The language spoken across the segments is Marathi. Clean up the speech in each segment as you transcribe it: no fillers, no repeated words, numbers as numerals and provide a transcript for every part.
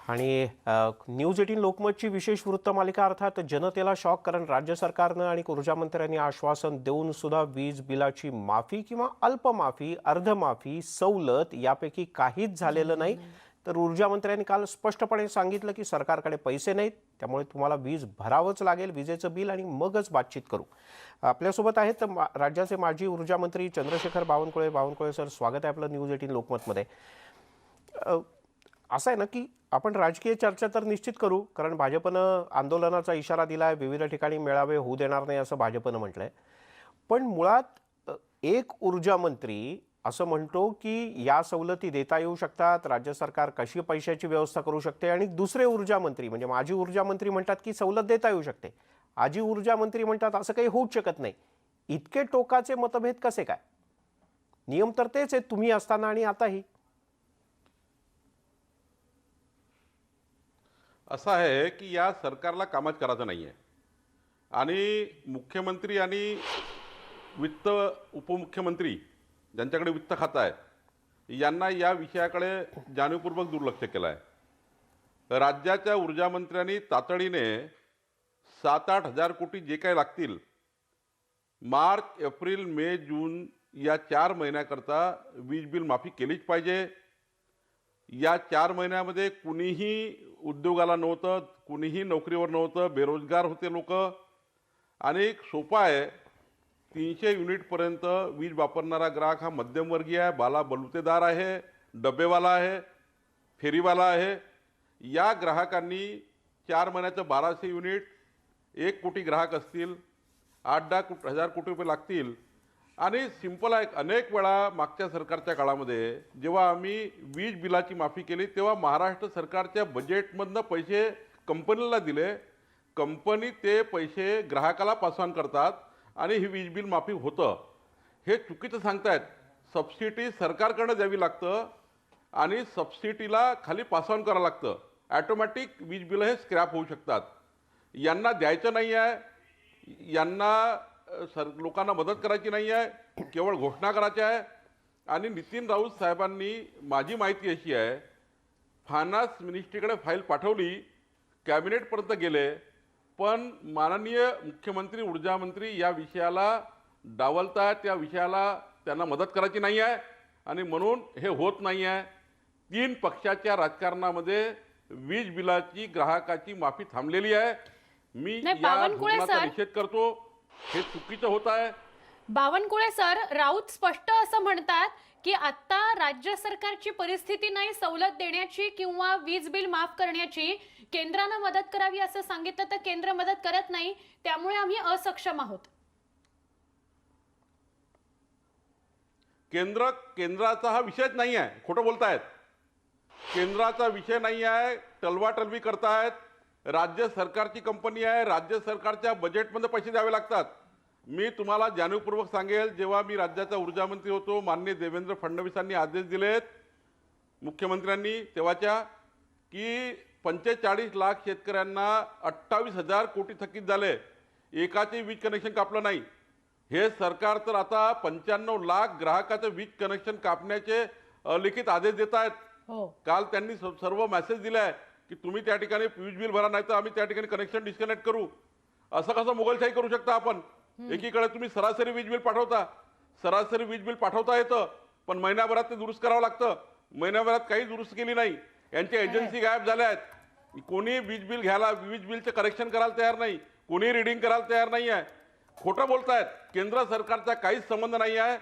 आणि न्यूज 18 लोकमतची विशेष वृत्तमालिका अर्थात जनतेला शॉक, कारण राज्य सरकारनं आणि ऊर्जा मंत्र्यांनी आश्वासन देऊन सुद्धा वीज बिलाची माफी किंवा अल्पमाफी, अर्धमाफी, सवलत यापैकी काहीच झालेलं नाही. तर ऊर्जा मंत्र्यांनी काल स्पष्टपणे सांगितलं की सरकारकडे पैसे नाहीत, त्यामुळे तुम्हाला वीज भरावंच लागेल, विजेचं बिल, आणि मगच बातचीत करू. आपल्यासोबत आहेत राज्याचे माजी ऊर्जा मंत्री चंद्रशेखर बावनकुळे सर, स्वागत आहे आपलं न्यूज 18 लोकमतमध्ये. असं आहे ना की आपण राजकीय चर्चा तर निश्चित करू, कारण भाजपनं आंदोलनाचा इशारा दिलाय, विविध ठिकाणी मेळावे होऊ देणार नाही असं भाजपनं म्हटलंय. पण मुळात एक ऊर्जा मंत्री असं म्हणतो की या सवलती देता येऊ शकतात, राज्य सरकार कशी पैशाची व्यवस्था करू शकते, आणि दुसरे ऊर्जा मंत्री म्हणजे माजी ऊर्जा मंत्री म्हणतात की सवलत देता येऊ शकते, आजी ऊर्जा मंत्री म्हणतात असं काही होऊच शकत नाही. इतके टोकाचे मतभेद कसे काय? नियम तर तेच आहेत तुम्ही असताना आणि आताही. असं आहे की या सरकारला कामच करायचं नाही आहे आणि मुख्यमंत्री आणि वित्त उपमुख्यमंत्री ज्यांच्याकडे वित्त खातं आहे यांना या विषयाकडे जाणीवपूर्वक दुर्लक्ष केलं आहे. राज्याच्या ऊर्जा मंत्र्यांनी तातडीने 7-8 हजार कोटी जे काही लागतील मार्च, एप्रिल, मे, जून या 4 महिन्याकरता वीज बिल माफी केलीच पाहिजे. या 4 महिन्यामध्ये कुणीही उद्योगाला नव्हतं, कुणीही नोकरीवर नव्हतं, बेरोजगार होते लोक. आणि एक सोपा आहे, 300 युनिटपर्यंत वीज वापरणारा ग्राहक हा मध्यमवर्गीय आहे, बाला बलुतेदार आहे, डबेवाला आहे, फेरीवाला आहे. या ग्राहकांनी 4 महिन्याचं 1200 युनिट, 1 कोटी ग्राहक असतील, 8-10 हजार कोटी रुपये लागतील. आणि सिंपल आहे, अनेक वेळा मागच्या सरकारच्या काळामध्ये जेव्हा आम्ही वीज बिलाची माफी केली तेव्हा महाराष्ट्र सरकारच्या बजेटमधनं पैसे कंपनीला दिले, कंपनी ते पैसे ग्राहकाला पास ऑन करतात आणि ही वीज बिल माफी होतं. हे चुकीचं सांगतायत. सबसिडी सरकारकडनं द्यावी लागतं आणि सबसिडीला खाली पास ऑन करावं लागतं. ॲटोमॅटिक वीज बिलं हे स्क्रॅप होऊ शकतात. यांना द्यायचं नाही आहे, यांना लोकांना मदत करायची नाही आहे, केवळ घोषणा करायची आहे. आणि नितीन राऊत साहेबांनी, माझी माहिती अशी आहे, फायनान्स मिनिस्ट्रीकडे फाईल पाठवली, कॅबिनेटपर्यंत गेले, पण माननीय मुख्यमंत्री, ऊर्जा मंत्री या विषयाला डावलतात, त्या विषयाला त्यांना मदत करायची नाही आहे आणि म्हणून हे होत नाही आहे. 3 पक्षाच्या राजकारणामध्ये वीज बिलाची, ग्राहकाची माफी थांबलेली आहे. मी या धोरणाचा निषेध करतो. हे चुकीचं होत आहे. बावनकुळे सर, राऊत स्पष्ट असं म्हणतात की आता राज्य सरकारची परिस्थिती नाही सवलत देण्याची किंवा वीज बिल माफ करण्याची, केंद्रानं मदत करावी असं सांगितलं तर केंद्र मदत करत नाही, त्यामुळे आम्ही असक्षम आहोत. केंद्राचा हा विषयच नाही आहे, खोटं बोलतायत. केंद्राचा विषय नाही आहे, टलवाटलवी करतायत. राज्य सरकारची कंपनी आहे, राज्य सरकारच्या बजेटमध्ये पैसे द्यावे लागतात. मी तुम्हाला जाणीवपूर्वक सांगेल, जेव्हा मी राज्याचा ऊर्जा मंत्री होतो, माननीय देवेंद्र फडणवीसांनी आदेश दिलेत मुख्यमंत्र्यांनी तेव्हाच्या, की 45 लाख शेतकऱ्यांना 28,000 कोटी थकीत झाले, एकाचे वीज कनेक्शन कापलं नाही. हे सरकार तर आता 95 लाख ग्राहकाचं वीज कनेक्शन कापण्याचे लिखित आदेश देत आहेत. काल त्यांनी सर्व मेसेज दिलाय की तुम्ही त्या ठिकाणी वीज बिल भरा, नाही तर आम्ही त्या ठिकाणी कनेक्शन डिस्कनेक्ट करू. असं कसं मोगलशाही करू शकता आपण? एकीकडे तुम्ही सरासरी वीज बिल पाठवता, सरासरी वीज बिल पाठवता येतं, पण महिन्याभरात ते दुरुस्त करावं लागतं. महिन्याभरात काही दुरुस्त केली नाही. यांच्या एजन्सी गायब झाल्या आहेत. कोणी वीज बिल घ्यायला, वीज बिलचं करेक्शन करायला तयार नाही, कोणी रिडिंग करायला तयार नाही आहे. खोटं बोलतायत. केंद्र सरकारचा काहीच संबंध नाही आहे.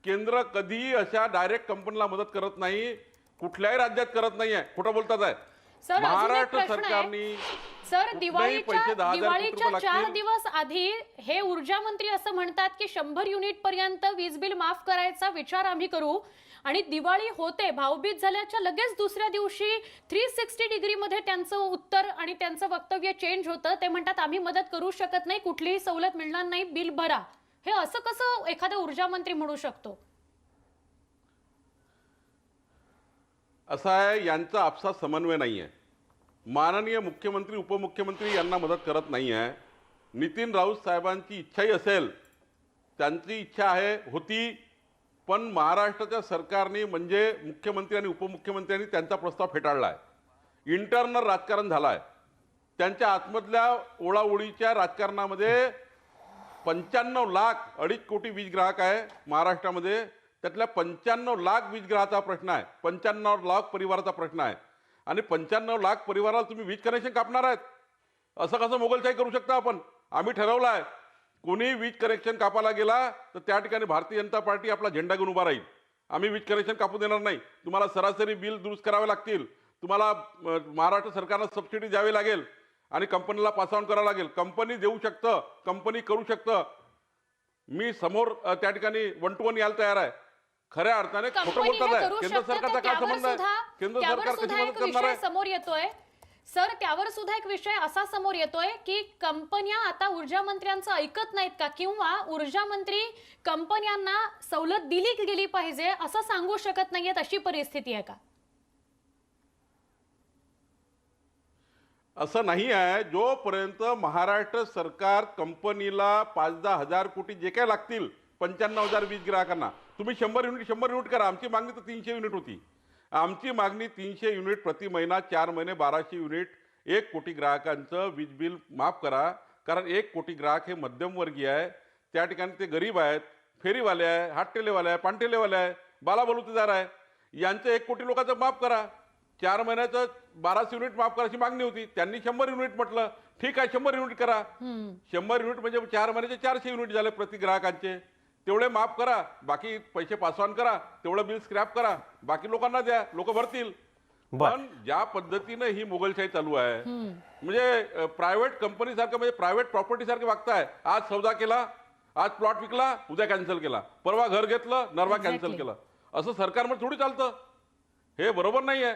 केंद्र कधीही अशा डायरेक्ट कंपनीला मदत करत नाही, कुठल्याही राज्यात करत नाही आहे. खोटं बोलतात आहे. महाराष्ट्र सरकारने सर, दिवाळीच्या 4 दिवस आधी हे ऊर्जा मंत्री असं म्हणतात की 100 युनिट पर्यंत वीज बिल माफ करायचा विचार आम्ही करू, आणि दिवाळी होते, भाऊबीज झाल्याच्या लगेच दुसऱ्या दिवशी 360 डिग्री मध्ये त्यांचं उत्तर आणि त्यांचं वक्तव्य चेंज होतं. ते म्हणतात आम्ही मदत करू शकत नाही, कुठलीही सवलत मिळणार नाही, बिल भरा. हे असं कसं एखादा ऊर्जा मंत्री म्हणू शकतो? असा आहे, यांचा आपसा समन्वय नाही आहे. माननीय मुख्यमंत्री, उपमुख्यमंत्री यांना मदत करत नाही आहे. नितीन राऊत साहेबांची इच्छाही असेल, त्यांची इच्छा आहे, होती, पण महाराष्ट्राच्या सरकारने म्हणजे मुख्यमंत्री आणि उपमुख्यमंत्र्यांनी त्यांचा प्रस्ताव फेटाळला आहे. इंटरनल राजकारण झालं आहे. त्यांच्या आतमधल्या ओळाओळीच्या राजकारणामध्ये 95 लाख 2.5 कोटी वीज ग्राहक आहे महाराष्ट्रामध्ये. त्यातल्या 95 लाख वीज ग्राहकाचा प्रश्न आहे, 95 लाख परिवाराचा प्रश्न आहे. आणि 95 लाख परिवाराला तुम्ही वीज कनेक्शन कापणार आहेत? असं कसं मोगलशाही करू शकता आपण? आम्ही ठरवलं आहे, कोणी वीज कनेक्शन कापायला गेला तर त्या ठिकाणी भारतीय जनता पार्टी आपला झेंडा घेऊन उभा राहील. आम्ही वीज कनेक्शन कापू देणार नाही. तुम्हाला सरासरी बिल दुरुस्त करावे लागतील, तुम्हाला महाराष्ट्र सरकारला सबसिडी द्यावी लागेल आणि कंपनीला पास ऑन करावं लागेल. कंपनी देऊ शकतं, कंपनी करू शकतं. मी समोर त्या ठिकाणी 1 to 1 यायला तयार आहे. खऱ्या अर्थाने खोटं कंपनी बोलतात हे आहे. करू केंद्र शकते, सरकारचा तर काय त्यावर संबंध आहे? सुद्धा- केंद्र त्यावर सरकार कशी सुद्धा मदत एक करणार विषय आहे? समोर येतोय सर, त्यावर सुद्धा एक विषय असा समोर येतोय की कंपन्या आता ऊर्जा मंत्र्यांचं ऐकत नाहीत का, किंवा ऊर्जा मंत्री कंपन्यांना सवलत दिली गेली पाहिजे असं सांगू शकत नाहीयेत, अशी परिस्थिती आहे का? असं नाही आहे. जोपर्यंत महाराष्ट्र सरकार कंपनीला 5-10 हजार कोटी जे काय लागतील 95,000 वीज ग्राहकांना, तुम्ही 100 युनिट करा. आमची मागणी तर 300 युनिट होती. आमची मागणी 300 युनिट प्रति महिना, 4 महिने 1200 युनिट, 1 कोटी ग्राहकांचं वीज बिल माफ करा. कारण 1 कोटी ग्राहक हे मध्यमवर्गीय आहे. त्या ठिकाणी ते गरीब आहेत, फेरीवाले आहे, हातटेलेवाले आहे, पानटेलेवाले आहे, बालाबलुतेदार आहे. यांचं 1 कोटी लोकांचं माफ करा. 4 महिन्याचं 1200 युनिट माफ करायची मागणी होती. त्यांनी 100 युनिट म्हटलं. ठीक आहे, 100 युनिट करा. 100 युनिट म्हणजे 4 महिन्याचे 400 युनिट झाले प्रति ग्राहकांचे. तेवढे माफ करा, बाकी पैसे पास ऑन करा, तेवढं बिल स्क्रॅप करा, बाकी लोकांना द्या, लोक भरतील. पण ज्या पद्धतीने ही मोगलशाही चालू आहे, म्हणजे प्रायव्हेट कंपनी सारखं, म्हणजे प्रायव्हेट प्रॉपर्टी सारखे वागताय. आज सौदा केला, आज प्लॉट विकला, उद्या कॅन्सल केला, परवा घर घेतलं, नरवा कॅन्सल केलं. असं सरकारमध्ये थोडी चालतं. हे बरोबर नाही आहे.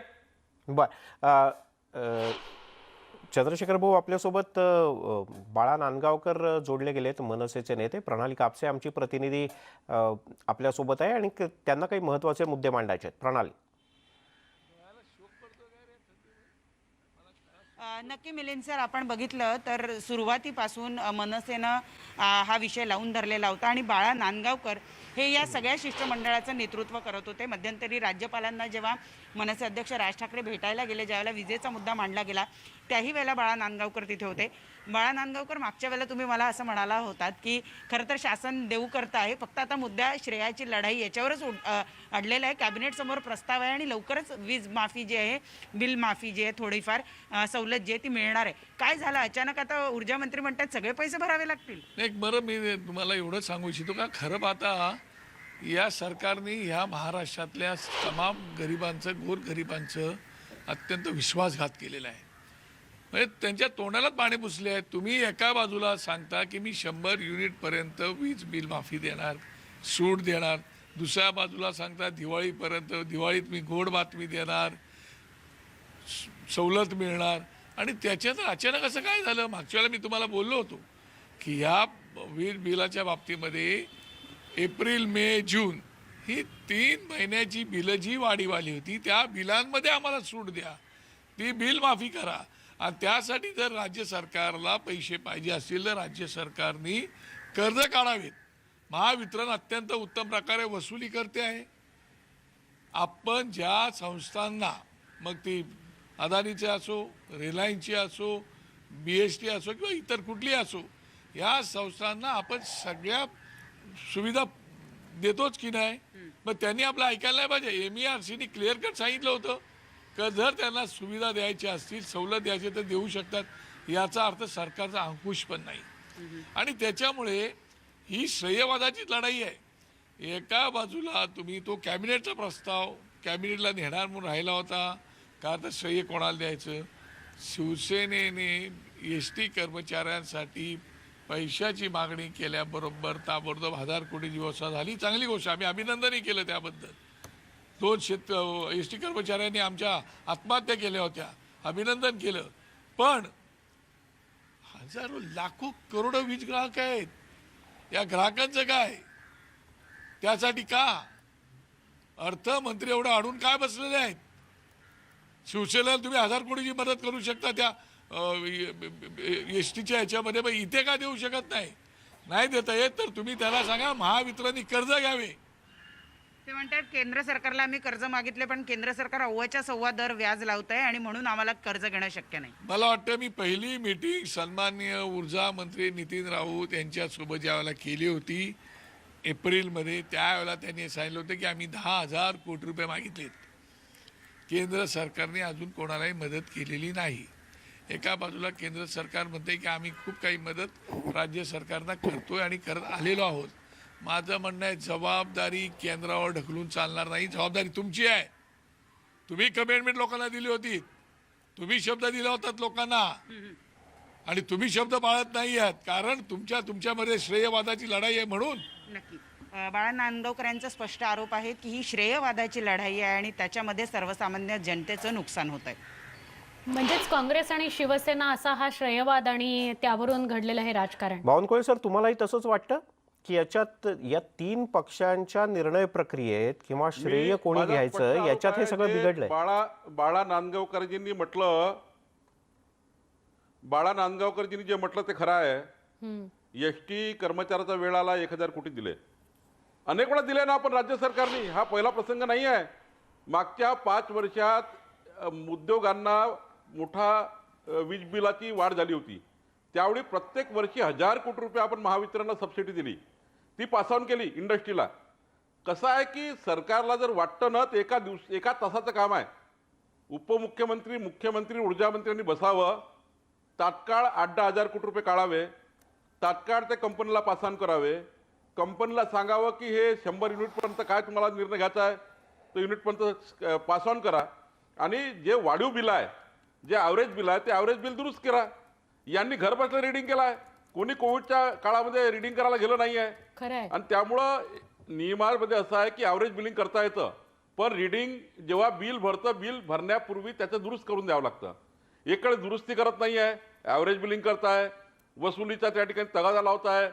चंद्रशेखर भाऊ, आपल्यासोबत बाळा नांदगावकर जोडले गेलेत, मनसेचे नेते. प्रणाली कापसे आमची प्रतिनिधी आपल्यासोबत आहे आणि त्यांना काही महत्त्वाचे मुद्दे मांडायचे आहेत. प्रणाली. नक्की मिलिंद सर, आपण बघितलं तर सुरुवातीपासून मनसेनं हा विषय लावून धरलेला होता आणि बाळा नांदगावकर हे या सगळ्या शिष्टमंडळाचं नेतृत्व करत होते. मध्यंतरी राज्यपालांना जेव्हा मनसे अध्यक्ष राज ठाकरे भेटायला गेले, ज्यावेळेला विजेचा मुद्दा मांडला गेला, त्याही वेळेला बाळा नांदगावकर तिथे होते. बाळा नांदगावकर, मागच्या वेळेला तुम्ही मला असं म्हणाला होतात की खरं तर शासन देऊ करत आहे, फक्त आता मुद्दा श्रेयाची लढाई याच्यावरच अडलेला आहे. कॅबिनेटसमोर प्रस्ताव आहे आणि लवकरच वीज माफी जी आहे, बिल माफी जी आहे, थोडीफार सवलत जी आहे ती मिळणार आहे. काय झालं अचानक? आता ऊर्जा मंत्री म्हणतात सगळे पैसे भरावे लागतील. एक बरं, मी तुम्हाला एवढं सांगू इच्छितो का, खरं पाहता या सरकारने ह्या महाराष्ट्रातल्या तमाम गरिबांचं, गोरगरिबांचं अत्यंत विश्वासघात केलेला आहे. म्हणजे त्यांच्या तोंडालाच पाणी पुसले आहे. तुम्ही एका बाजूला सांगता की मी 100 युनिटपर्यंत वीज बिल माफी देणार, सूट देणार, दुसऱ्या बाजूला सांगता दिवाळीपर्यंत, दिवाळीत मी गोड बातमी देणार, सवलत मिळणार. आणि त्याच्यात अचानक असं काय झालं? मागच्या वेळेला मी तुम्हाला बोललो होतो की ह्या वीज बिलाच्या बाबतीमध्ये एप्रिल, मे, जून ही 3 महिन्याची बिलं जी वाढीव आली होती, त्या बिलांमध्ये आम्हाला सूट द्या, ती बिल माफी करा. आणि त्यासाठी जर राज्य सरकारला पैसे पाहिजे असतील तर राज्य सरकारने कर्ज काढावेत. महावितरण अत्यंत उत्तम प्रकारे वसुली करते आहे. आपण ज्या संस्थांना, मग ती अदानीचे असो, रिलायन्सची असो, BST असो किंवा इतर कुठली असो, या संस्थांना आपण सगळ्या सुविधा देतोच की नाही? मग त्यांनी आपलं ऐकायला नाही पाहिजे? MERCने क्लिअर कट सांगितलं होतं की जर त्यांना सुविधा द्यायच्या असतील, सवलत द्यायची तर देऊ शकतात. याचा अर्थ सरकारचा अंकुश पण नाही. आणि त्याच्यामुळे ही श्रेयवादाची लढाई आहे. एका बाजूला तुम्ही तो कॅबिनेटचा प्रस्ताव कॅबिनेटला नेणार म्हणून राहिला होता, का तर श्रेय कोणाला द्यायचं? शिवसेनेने ST कर्मचाऱ्यांसाठी पैशाची मागणी केल्याबरोबर ताबडतोब 1000 कोटीची व्यवस्था झाली. चांगली गोष्ट, आम्ही अभिनंदनही केलं त्याबद्दल. 2 ST कर्मचाऱ्यांनी आमच्या आत्महत्या केल्या होत्या, अभिनंदन केलं. पण हजारो लाखो करोडो वीज ग्राहक आहेत. या ग्राहकांचं काय? त्यासाठी का अर्थमंत्री एवढं अडून काय बसलेले आहेत? शिवसेनेला तुम्ही 1000 कोटीची मदत करू शकता त्या STच्या ह्याच्यामध्ये, मग इथे का देऊ शकत नाही? नाही देता येत तर तुम्ही त्याला सांगा महावितरणनी कर्ज घ्यावे. ते म्हणतात केंद्र सरकारला आम्ही कर्ज मागितले पण केंद्र सरकार अव्वाच्या सव्वा दर व्याज लावत आहे आणि म्हणून आम्हाला कर्ज घेणं शक्य नाही. मला वाटतं मी पहिली मीटिंग सन्माननीय ऊर्जा मंत्री नितीन राऊत यांच्यासोबत ज्यावेळेला केली होती एप्रिलमध्ये, त्यावेळेला त्यांनी सांगितलं होतं की आम्ही 10,000 कोटी रुपये मागितलेत. केंद्र सरकारने अजून कोणालाही मदत केलेली नाही. एका बाजूला केंद्र सरकार म्हणते की आम्ही खूप काही मदत राज्य सरकारना करतोय आणि करत आलेलो आहोत. माझं म्हणणं आहे जबाबदारी केंद्रावर ढकलून चालणार नाही. जबाबदारी तुमची आहे. तुम्ही कमिटमेंट लोकांना दिली होती, तुम्ही शब्द दिला होतात लोकांना आणि तुम्ही शब्द पाळत नाही आहात, कारण तुमच्यामध्ये श्रेयवादाची लढाई आहे म्हणून. नक्की. बाळा नांदगावकर यांचा स्पष्ट आरोप आहे की ही श्रेयवादाची लढाई आहे आणि त्याच्यामध्ये सर्वसामान्य जनतेचं नुकसान होत आहे. म्हणजेच काँग्रेस आणि शिवसेना असा हा श्रेयवाद आणि त्यावरून घडलेलं हे राजकारण. बावनकुळे सर, तुम्हालाही तसंच वाटतं की याच्यात या 3 पक्षांच्या निर्णय प्रक्रियेत किंवा श्रेय कोणी माझा घ्यायचं पटला याच्यात हे होता सगळं जे बिघडलंय? बाळा नांदगावकरजींनी जे म्हटलं ते खरं आहे. एसटी कर्मचाऱ्याचा वेळ आला 1,000 कोटी दिले, अनेक वेळा दिले ना आपण राज्य सरकारने. हा पहिला प्रसंग नाही आहे. मागच्या 5 वर्षात उद्योगांना मोठा वीज बिलाची वाढ झाली होती. त्यावेळी प्रत्येक वर्षी 1,000 कोटी रुपये आपण महावितरणला सबसिडी दिली, ती पास ऑन केली इंडस्ट्रीला. कसं आहे की सरकारला जर वाटतं ना तर एका तासाचं काम आहे. उपमुख्यमंत्री, मुख्यमंत्री, ऊर्जा मंत्र्यांनी बसावं, तात्काळ 8,000 कोटी रुपये काढावे, तात्काळ ते कंपनीला पास ऑन करावे, कंपनीला सांगावं की हे 100 युनिटपर्यंत काय तुम्हाला निर्णय घ्यायचा आहे तो युनिटपर्यंत पास ऑन करा, आणि जे वाढीव बिल आहे, जे ॲव्हरेज बिल आहे ते ॲव्हरेज बिल दुरुस्त करा. यांनी घर बसल्या रिडिंग केला आहे. कोणी कोविडच्या काळामध्ये रिडिंग करायला गेलं नाही आहे. खरं आहे. आणि त्यामुळं नियमामध्ये असं आहे की ॲव्हरेज बिलिंग करता येतं, पण रिडिंग जेव्हा बिल भरतं, बिल भरण्यापूर्वी त्याचं दुरुस्त करून द्यावं लागतं. एकडे दुरुस्ती करत नाही आहे, ॲव्हरेज बिलिंग करताय, वसुलीचा त्या ठिकाणी तगादा लावताय,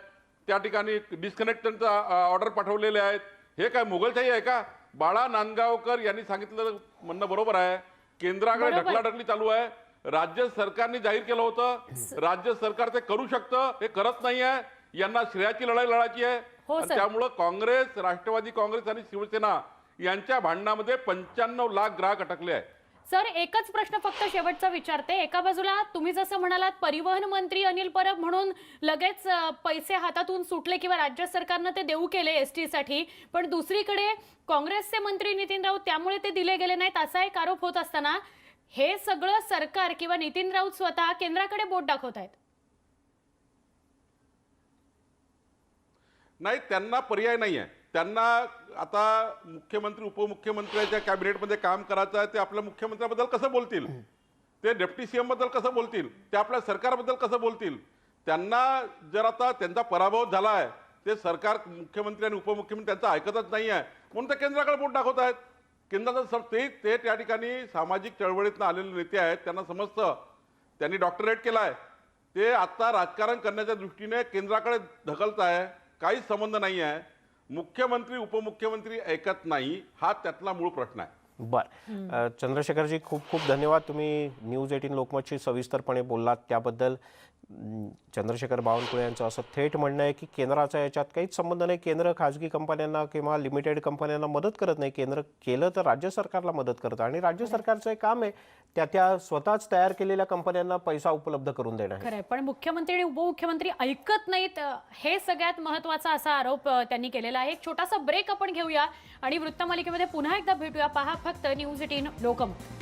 त्या ठिकाणी डिस्कनेक्टचा ऑर्डर पाठवलेले आहेत. हे काय मोगलशाही आहे का? बाळा नांदगावकर यांनी सांगितलं म्हणणं बरोबर आहे. केंद्राकडे बरोबर. ढकलाढकली चालू आहे. राज्य सरकारने जाहीर केलं होतं, राज्य सरकार ते करू शकतं, हे करत नाही आहे. यांना श्रेयाची लढाई लढायची आहे. हो आणि सर. त्यामुळं काँग्रेस, राष्ट्रवादी काँग्रेस आणि शिवसेना यांच्या भांडणामध्ये 95 लाख ग्राहक अटकले आहेत. सर, एकच प्रश्न फक्त शेवटचा विचारते. एका बाजूला तुम्ही जसं म्हणालात परिवहन मंत्री अनिल परब म्हणून लगेच पैसे हातातून सुटले किंवा राज्य सरकारनं ते देऊ केले एसटी साठी, पण दुसरीकडे काँग्रेसचे मंत्री नितीन राऊत त्यामुळे ते दिले गेले नाहीत असा एक आरोप होत असताना हे सगळं सरकार किंवा नितीन राऊत स्वतः केंद्राकडे बोट दाखवत आहेत. नाही, त्यांना पर्याय नाही आहे. त्यांना आता मुख्यमंत्री उपमुख्यमंत्र्यांच्या कॅबिनेटमध्ये काम करायचं आहे. ते आपल्या मुख्यमंत्र्याबद्दल कसं बोलतील, ते डेप्टी सीएम बद्दल कसं बोलतील, ते आपल्या सरकारबद्दल कसं बोलतील? त्यांना जर आता त्यांचा पराभव झाला आहे, ते सरकार, मुख्यमंत्री आणि उपमुख्यमंत्री त्यांचं ऐकतच नाही आहे, म्हणून ते केंद्राकडे बोट दाखवत आहेत. केंद्राचं ते त्या ठिकाणी सामाजिक चळवळीतनं आलेले नेते आहेत, त्यांना समजतं. त्यांनी डॉक्टरेट केला आहे. ते आता राजकारण करण्याच्या दृष्टीने केंद्राकडे ढकलत आहे. काहीच संबंध नाही आहे. मुख्यमंत्री उपमुख्यमंत्री ऐकत नाही, हा त्यातला मूळ प्रश्न आहे. बर, चंद्रशेखरजी खूप खूप धन्यवाद. तुम्ही न्यूज 18 लोकमतशी सविस्तरपणे बोललात त्याबद्दल. चंद्रशेखर बावनकुळे यांचं असं थेट म्हणणं आहे की केंद्राचा याच्यात काहीच संबंध नाही. केंद्र खाजगी कंपन्यांना किंवा लिमिटेड कंपन्यांना मदत करत नाही. केंद्र केलं तर राज्य सरकारला मदत करतं आणि राज्य सरकारचं एक काम आहे त्या स्वतःच तयार केलेल्या कंपन्यांना पैसा उपलब्ध करून देणं. खरंय, पण मुख्यमंत्री आणि उपमुख्यमंत्री ऐकत नाहीत, हे सगळ्यात महत्त्वाचा असा आरोप त्यांनी केलेला आहे. एक छोटासा ब्रेक आपण घेऊया आणि वृत्तमालिकेमध्ये पुन्हा एकदा भेटूया. पहा फक्त न्यूज 18 लोकमत.